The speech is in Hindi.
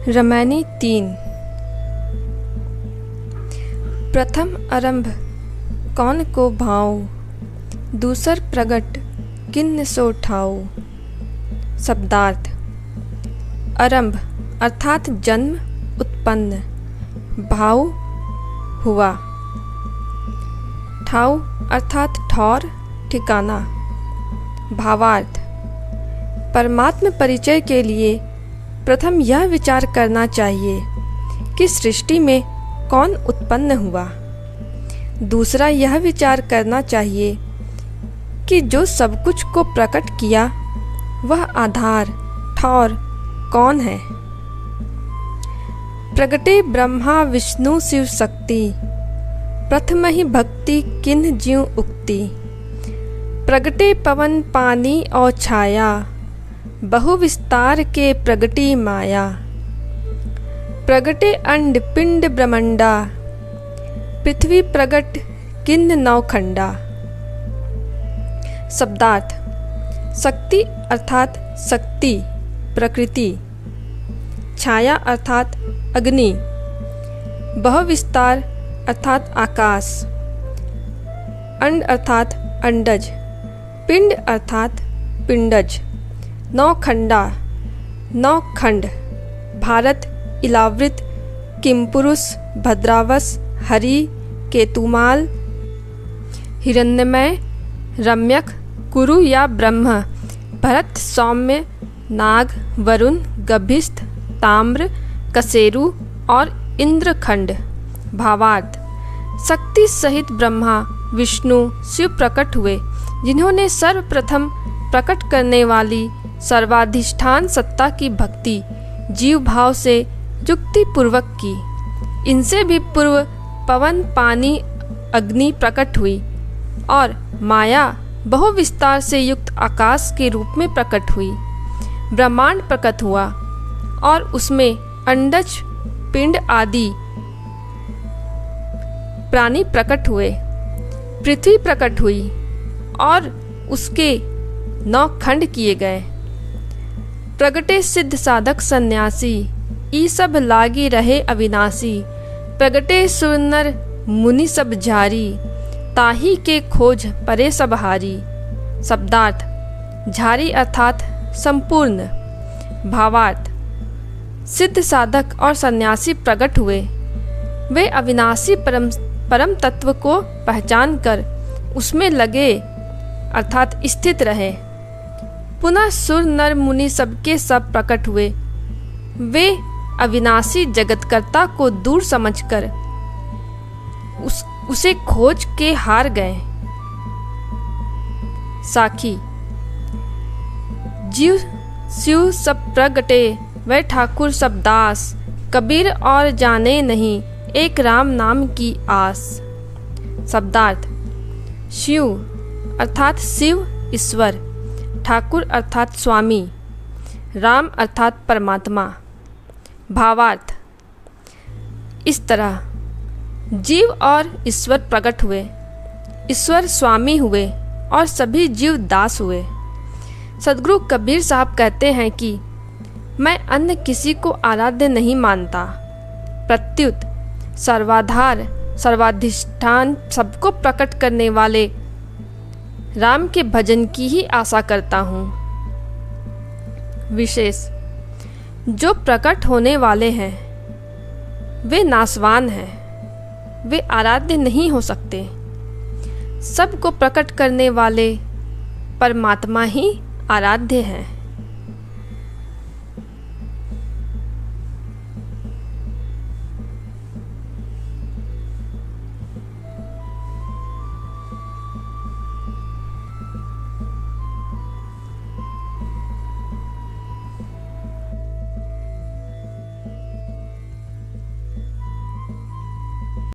रमैनी 3। प्रथम आरंभ कौन को भाऊ, दूसर प्रगट किन्न सो ठाऊ। शब्दार्थ। आरंभ अर्थात जन्म, उत्पन्न। भाऊ हुआ। ठाऊ अर्थात ठौर, ठिकाना। भावार्थ। परमात्म परिचय के लिए प्रथम यह विचार करना चाहिए कि सृष्टि में कौन उत्पन्न हुआ। दूसरा यह विचार करना चाहिए कि जो सब कुछ को प्रकट किया वह आधार, ठौर कौन है। प्रगटे ब्रह्मा विष्णु शिव शक्ति, प्रथम ही भक्ति किन्ह ज्यों उक्ति। प्रगटे पवन पानी और छाया, बहु विस्तार के प्रगटी माया। प्रगटे अंड पिंड ब्रह्मंडा, पृथ्वी प्रगट किन्न नौखंडा। शब्दार्थ। शक्ति अर्थात शक्ति, प्रकृति। छाया अर्थात अग्नि। बहुविस्तार अर्थात आकाश। अंड अर्थात अंडज। पिंड अर्थात पिंडज। नौखंडा, नौखंड। भारत, इलावृत, किमपुरुष, भद्रावस, हरि, केतुमाल, हिरण्यमय, रम्यक, कुरु या ब्रह्म, भरत, सौम्य, नाग, वरुण, गभिस्थ, ताम्र, कसेरु और इंद्रखंड। भावार्थ। शक्ति सहित ब्रह्मा विष्णु शिव प्रकट हुए, जिन्होंने सर्वप्रथम प्रकट करने वाली सर्वाधिष्ठान सत्ता की भक्ति जीव भाव से युक्ति पूर्वक की। इनसे भी पूर्व पवन, पानी, अग्नि प्रकट हुई और माया बहुविस्तार से युक्त आकाश के रूप में प्रकट हुई। ब्रह्मांड प्रकट हुआ और उसमें अंडज, पिंड आदि प्राणी प्रकट हुए। पृथ्वी प्रकट हुई और उसके 9 खंड किए गए। प्रगटे सिद्ध साधक सन्यासी, ई सब लागी रहे अविनाशी। प्रगटे सुरनर मुनि सब झारी, ताही के खोज परे सब हारी। शब्दार्थ। झारी अर्थात संपूर्ण। भावार्थ। सिद्ध साधक और सन्यासी प्रकट हुए। वे अविनाशी परम तत्व को पहचान कर उसमें लगे अर्थात स्थित रहे। पुनः सुर नर मुनि सबके सब प्रकट हुए। वे अविनाशी जगतकर्ता को दूर समझकर उसे खोज के हार गए। साखी। जीव शिव सब प्रगटे, वह ठाकुर सब दास। कबीर और जाने नहीं, एक राम नाम की आस। शब्दार्थ। शिव अर्थात शिव ईश्वर, ठाकुर अर्थात स्वामी, राम अर्थात परमात्मा। भावार्थ। इस तरह जीव और ईश्वर प्रकट हुए, ईश्वर स्वामी हुए और सभी जीव दास हुए। सद्गुरु कबीर साहब कहते हैं कि मैं अन्य किसी को आराध्य नहीं मानता, प्रत्युत सर्वाधार सर्वाधिष्ठान सबको प्रकट करने वाले राम के भजन की ही आशा करता हूँ। विशेष। जो प्रकट होने वाले हैं वे नाशवान हैं, वे आराध्य नहीं हो सकते। सबको प्रकट करने वाले परमात्मा ही आराध्य हैं।